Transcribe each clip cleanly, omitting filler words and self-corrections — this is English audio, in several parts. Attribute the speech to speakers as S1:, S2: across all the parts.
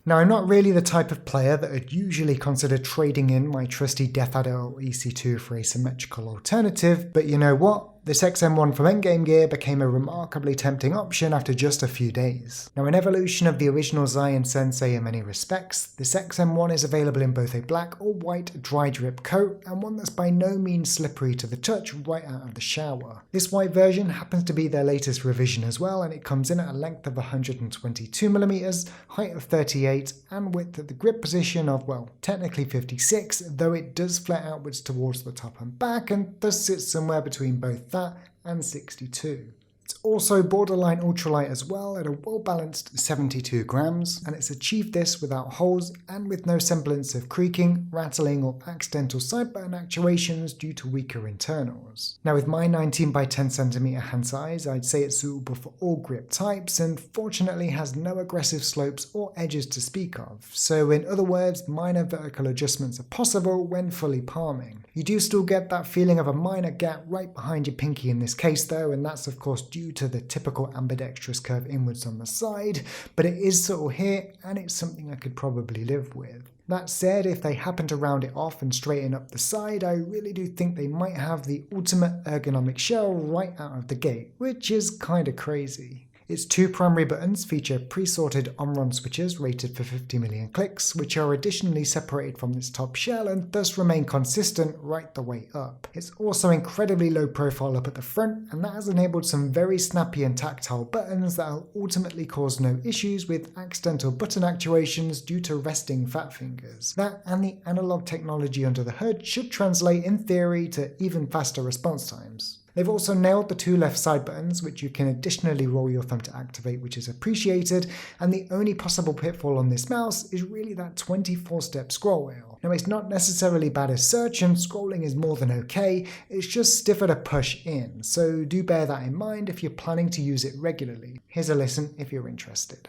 S1: Now, I'm not really the type of player that would usually consider trading in my trusty Death Adder or EC2 for a symmetrical alternative, but you know what? This XM1 from Endgame Gear became a remarkably tempting option after just a few days. Now, an evolution of the original XAI and Sensei in many respects, this XM1 is available in both a black or white dry drip coat and one that's by no means slippery to the touch right out of the shower. This white version happens to be their latest revision as well, and it comes in at a length of 122mm, height of 38, and width at the grip position of, well, technically 56, though it does flare outwards towards the top and back and thus sits somewhere between both that and 62. It's also borderline ultralight as well at a well-balanced 72 grams, and it's achieved this without holes and with no semblance of creaking, rattling or accidental side button actuations due to weaker internals. Now, with my 19x10cm hand size, I'd say it's suitable for all grip types and fortunately has no aggressive slopes or edges to speak of, so in other words, minor vertical adjustments are possible when fully palming. You do still get that feeling of a minor gap right behind your pinky in this case though, and that's of course due to the typical ambidextrous curve inwards on the side, but it is subtle here and it's something I could probably live with. That said, if they happen to round it off and straighten up the side, I really do think they might have the ultimate ergonomic shell right out of the gate, which is kinda crazy. Its two primary buttons feature pre-sorted on-run switches rated for 50 million clicks, which are additionally separated from its top shell and thus remain consistent right the way up. It's also incredibly low profile up at the front, and that has enabled some very snappy and tactile buttons that will ultimately cause no issues with accidental button actuations due to resting fat fingers. That and the analog technology under the hood should translate in theory to even faster response times. They've also nailed the two left side buttons, which you can additionally roll your thumb to activate, which is appreciated, and the only possible pitfall on this mouse is really that 24-step scroll wheel. Now, it's not necessarily bad as such, and scrolling is more than okay, it's just stiffer to push in, so do bear that in mind if you're planning to use it regularly. Here's a listen if you're interested.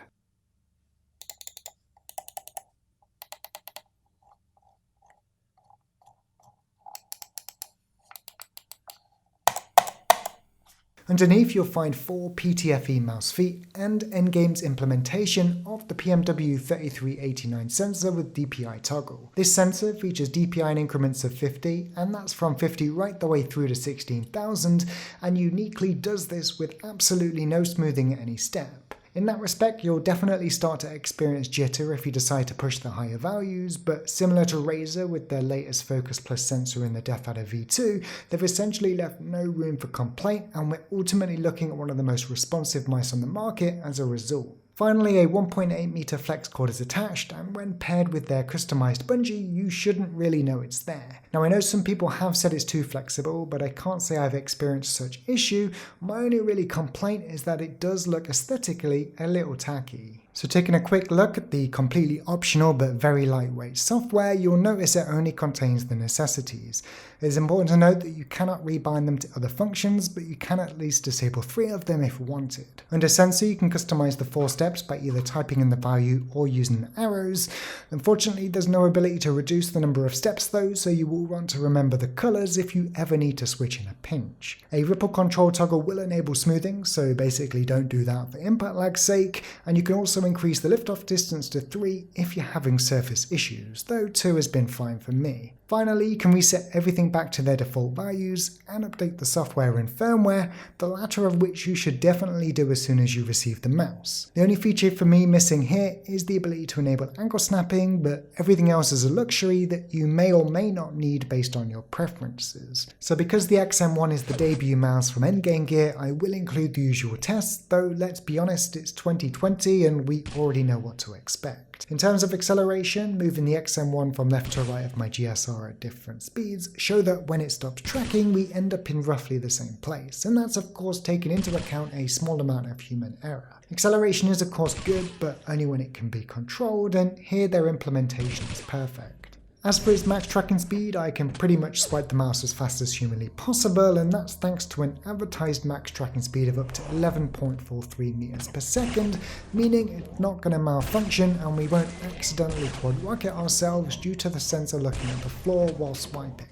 S1: Underneath you'll find 4 PTFE mouse feet and Endgame's implementation of the PMW3389 sensor with DPI toggle. This sensor features DPI in increments of 50, and that's from 50 right the way through to 16,000, and uniquely does this with absolutely no smoothing at any step. In that respect, you'll definitely start to experience jitter if you decide to push the higher values, but similar to Razer with their latest Focus Plus sensor in the Death Adder V2, they've essentially left no room for complaint, and we're ultimately looking at one of the most responsive mice on the market as a result. Finally, a 1.8 meter flex cord is attached, and when paired with their customized bungee, you shouldn't really know it's there. Now, I know some people have said it's too flexible, but I can't say I've experienced such issue. My only really complaint is that it does look aesthetically a little tacky. So taking a quick look at the completely optional but very lightweight software, you'll notice it only contains the necessities. It's important to note that you cannot rebind them to other functions, but you can at least disable 3 of them if wanted. Under Sensor, you can customize the 4 steps by either typing in the value or using the arrows. Unfortunately, there's no ability to reduce the number of steps though, so you will want to remember the colors if you ever need to switch in a pinch. A ripple control toggle will enable smoothing, so basically don't do that for impact lag's sake, and you can also increase the liftoff distance to 3 if you're having surface issues, though 2 has been fine for me. Finally, you can reset everything back to their default values and update the software and firmware, the latter of which you should definitely do as soon as you receive the mouse. The only feature for me missing here is the ability to enable ankle snapping, but everything else is a luxury that you may or may not need based on your preferences. So because the XM1 is the debut mouse from Endgame Gear, I will include the usual tests, though let's be honest, it's 2020 and we already know what to expect. In terms of acceleration, moving the XM1 from left to right of my GSR at different speeds show that when it stops tracking, we end up in roughly the same place, and that's of course taking into account a small amount of human error. Acceleration is of course good, but only when it can be controlled, and here their implementation is perfect. As for its max tracking speed, I can pretty much swipe the mouse as fast as humanly possible, and that's thanks to an advertised max tracking speed of up to 11.43 meters per second, meaning it's not going to malfunction and we won't accidentally quad rocket ourselves due to the sensor looking at the floor while swiping.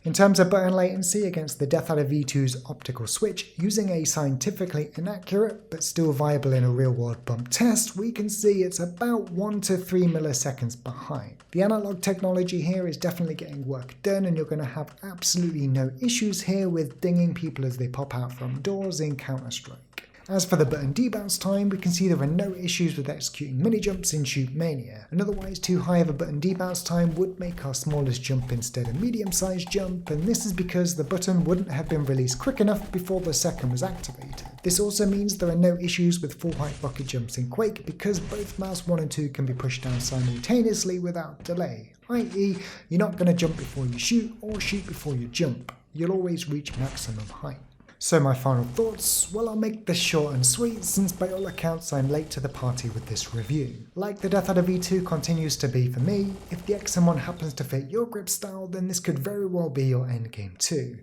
S1: In terms of button latency against the Death Adder V2's optical switch, using a scientifically inaccurate but still viable in a real-world bump test, we can see it's about 1 to 3 milliseconds behind. The analog technology here is definitely getting work done, and you're going to have absolutely no issues here with dinging people as they pop out from doors in Counter-Strike. As for the button debounce time, we can see there are no issues with executing mini jumps in Shoot Mania. An otherwise too high of a button debounce time would make our smallest jump instead a medium-sized jump, and this is because the button wouldn't have been released quick enough before the second was activated. This also means there are no issues with full height rocket jumps in Quake because both mouse 1 and 2 can be pushed down simultaneously without delay, i.e. you're not going to jump before you shoot or shoot before you jump. You'll always reach maximum height. So my final thoughts, well, I'll make this short and sweet since by all accounts I'm late to the party with this review. Like the Death Adder V2 continues to be for me, if the XM1 happens to fit your grip style, then this could very well be your endgame too.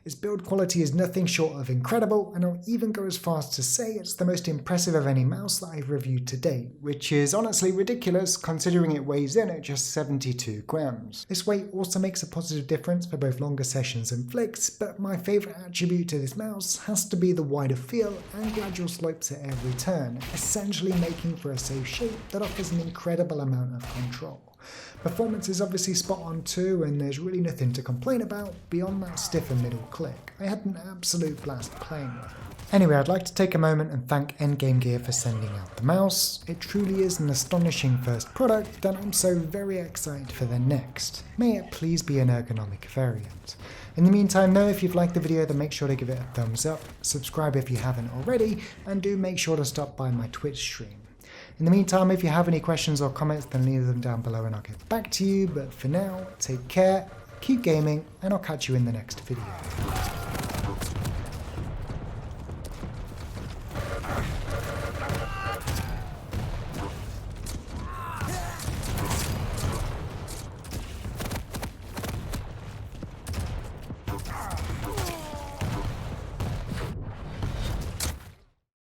S1: Its build quality is nothing short of incredible, and I'll even go as far as to say it's the most impressive of any mouse that I've reviewed to date, which is honestly ridiculous considering it weighs in at just 72 grams. This weight also makes a positive difference for both longer sessions and flicks, but my favourite attribute to this mouse has to be the wider feel and gradual slopes at every turn, essentially making for a safe shape that offers an incredible amount of control. Performance is obviously spot on too, and there's really nothing to complain about beyond that stiffer middle click. I had an absolute blast playing with it. Anyway, I'd like to take a moment and thank Endgame Gear for sending out the mouse. It truly is an astonishing first product, and I'm so very excited for the next. May it please be an ergonomic variant. In the meantime though, if you've liked the video then make sure to give it a thumbs up, subscribe if you haven't already, and do make sure to stop by my Twitch stream. In the meantime, if you have any questions or comments, then leave them down below and I'll get back to you. But for now, take care, keep gaming, and I'll catch you in the next video.